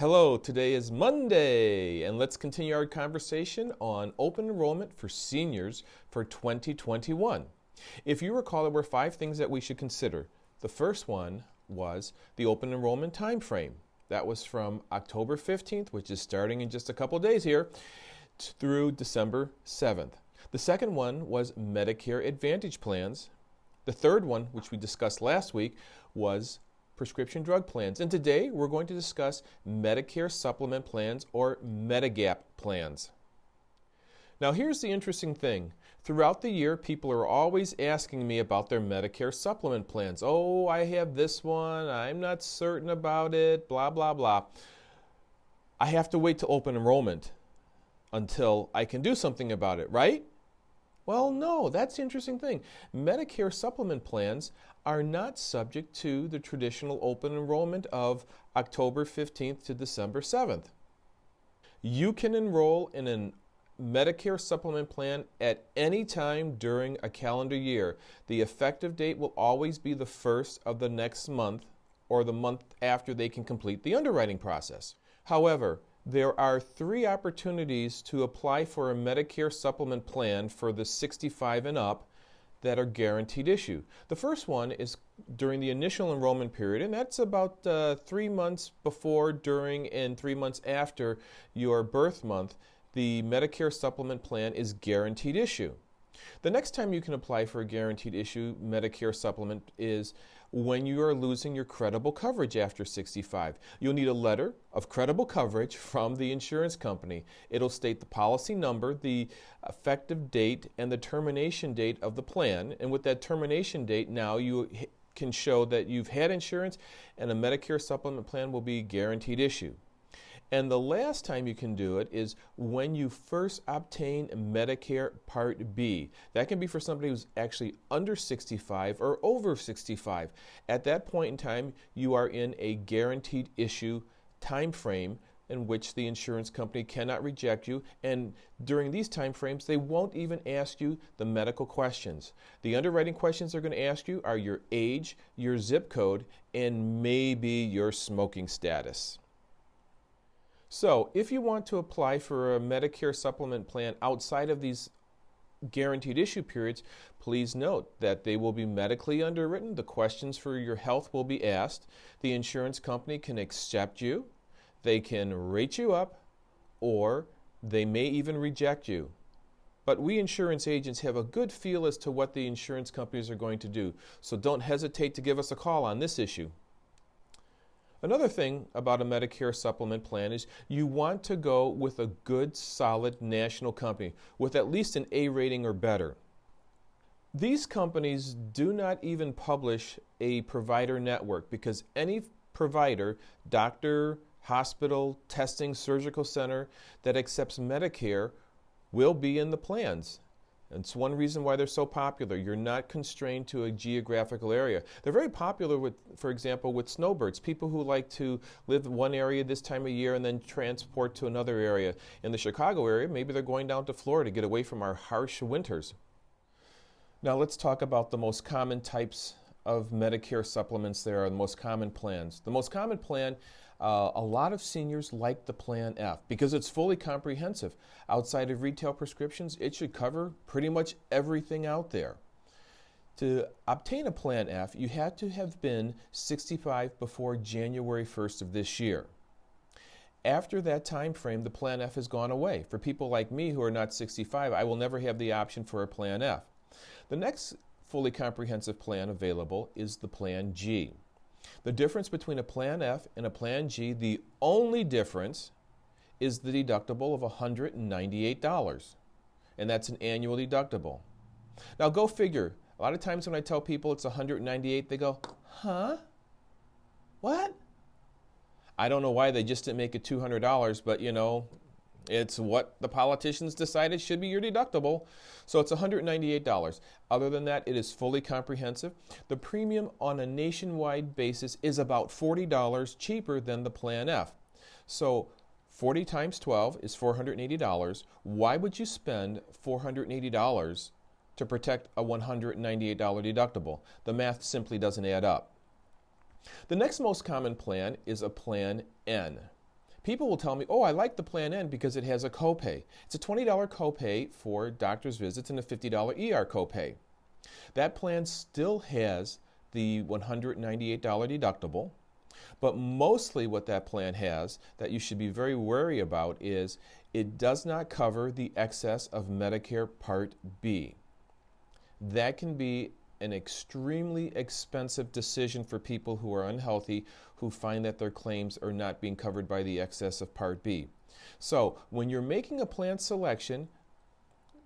Hello, today is Monday, and let's continue our conversation on open enrollment for seniors for 2021. If you recall, there were 5 things that we should consider. The first one was the open enrollment time frame. That was from October 15th, which is starting in just a couple days here, through December 7th. The second one was Medicare Advantage Plans. The third one, which we discussed last week, was prescription drug plans. And today we're going to discuss Medicare Supplement plans or MediGap plans. Now here's the interesting thing. Throughout the year, people are always asking me about their Medicare Supplement plans. Oh, I have this one, I'm not certain about it, blah, blah, blah. I have to wait to open enrollment until I can do something about it, right? Well, no, that's the interesting thing. Medicare Supplement plans are not subject to the traditional open enrollment of October 15th to December 7th. You can enroll in a Medicare Supplement plan at any time during a calendar year. The effective date will always be the first of the next month or the month after they can complete the underwriting process. However, there are 3 opportunities to apply for a Medicare Supplement plan for the 65 and up that are guaranteed issue. The first one is during the initial enrollment period, and that's about 3 months before, during, and 3 months after your birth month. The Medicare Supplement plan is guaranteed issue. The next time you can apply for a guaranteed issue Medicare Supplement is when you are losing your credible coverage after 65. You'll need a letter of credible coverage from the insurance company. It'll state the policy number, the effective date, and the termination date of the plan. And with that termination date, now you can show that you've had insurance and a Medicare Supplement plan will be guaranteed issue. And the last time you can do it is when you first obtain Medicare Part B. That can be for somebody who's actually under 65 or over 65. At that point in time, you are in a guaranteed issue time frame in which the insurance company cannot reject you. And during these time frames, they won't even ask you the medical questions. The underwriting questions they're going to ask you are your age, your zip code, and maybe your smoking status. So, if you want to apply for a Medicare Supplement plan outside of these guaranteed issue periods, please note that they will be medically underwritten. The questions for your health will be asked. The insurance company can accept you, they can rate you up, or they may even reject you. But we insurance agents have a good feel as to what the insurance companies are going to do, so don't hesitate to give us a call on this issue. Another thing about a Medicare Supplement plan is you want to go with a good, solid national company with at least an A rating or better. These companies do not even publish a provider network because any provider, doctor, hospital, testing, surgical center that accepts Medicare will be in the plans. And it's one reason why they're so popular. You're not constrained to a geographical area. They're very popular with, for example, with snowbirds, people who like to live in one area this time of year and then transport to another area. In the Chicago area, maybe they're going down to Florida to get away from our harsh winters. Now let's talk about the most common types of Medicare supplements there are, the most common plans. The most common plan, a lot of seniors like the Plan F because it's fully comprehensive. Outside of retail prescriptions, it should cover pretty much everything out there. To obtain a Plan F, you had to have been 65 before January 1st of this year. After that time frame, the Plan F has gone away. For people like me who are not 65, I will never have the option for a Plan F. The next fully comprehensive plan available is the Plan G. The difference between a Plan F and a Plan G, the only difference is the deductible of $198, and that's an annual deductible. Now go figure. A lot of times when I tell people it's $198, they go, huh? What? I don't know why they just didn't make it $200, but you know, it's what the politicians decided should be your deductible. So it's $198. Other than that, it is fully comprehensive. The premium on a nationwide basis is about $40 cheaper than the Plan F. So 40 times 12 is $480. Why would you spend $480 to protect a $198 deductible? The math simply doesn't add up. The next most common plan is a Plan N. People will tell me, oh, I like the Plan N because it has a copay. It's a $20 copay for doctor's visits and a $50 ER copay. That plan still has the $198 deductible, but mostly what that plan has that you should be very wary about is it does not cover the excess of Medicare Part B. That can be an extremely expensive decision for people who are unhealthy, who find that their claims are not being covered by the excess of Part B. So when you're making a plan selection,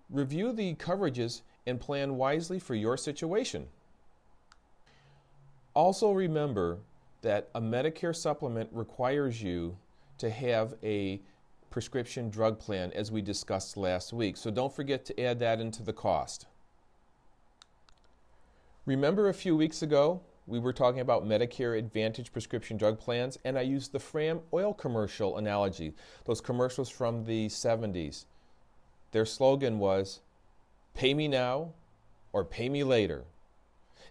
review the coverages and plan wisely for your situation. Also remember that a Medicare supplement requires you to have a prescription drug plan, as we discussed last week. So don't forget to add that into the cost. Remember a few weeks ago, we were talking about Medicare Advantage prescription drug plans, and I used the Fram oil commercial analogy, those commercials from the 70s. Their slogan was, pay me now or pay me later.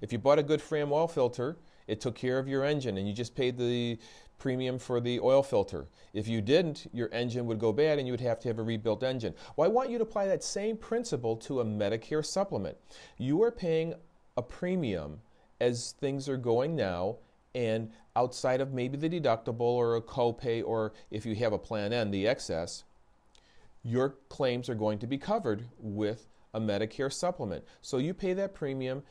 If you bought a good Fram oil filter, it took care of your engine and you just paid the premium for the oil filter. If you didn't, your engine would go bad and you would have to have a rebuilt engine. Well, I want you to apply that same principle to a Medicare supplement. You are paying a premium as things are going now, and outside of maybe the deductible or a copay, or if you have a Plan N, the excess, your claims are going to be covered with a Medicare supplement. So you pay that premium,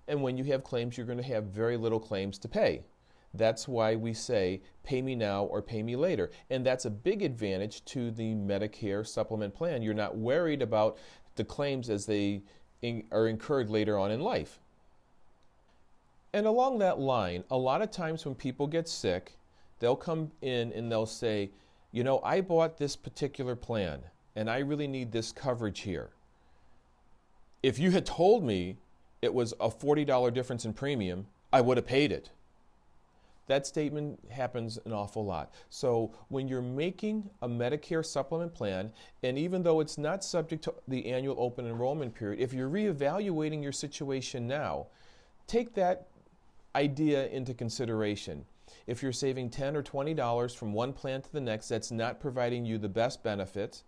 and when you have claims, you're going to have very little claims to pay. That's why we say, pay me now or pay me later. And that's a big advantage to the Medicare supplement plan. You're not worried about the claims as they are incurred later on in life. And along that line, a lot of times when people get sick, they'll come in and they'll say, you know, I bought this particular plan and I really need this coverage here. If you had told me it was a $40 difference in premium, I would have paid it. That statement happens an awful lot. So when you're making a Medicare supplement plan, and even though it's not subject to the annual open enrollment period, if you're reevaluating your situation now, take that idea into consideration. If you're saving $10 or $20 from one plan to the next that's not providing you the best benefits,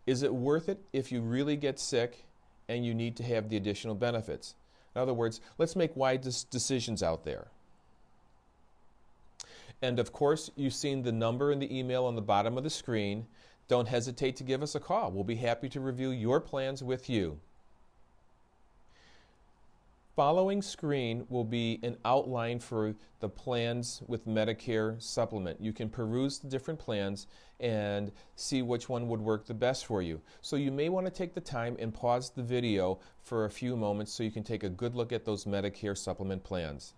is it worth it if you really get sick and you need to have the additional benefits? In other words, let's make wise decisions out there. And of course, you've seen the number in the email on the bottom of the screen. Don't hesitate to give us a call. We'll be happy to review your plans with you. Following screen will be an outline for the plans with Medicare Supplement. You can peruse the different plans and see which one would work the best for you. So you may want to take the time and pause the video for a few moments so you can take a good look at those Medicare Supplement plans.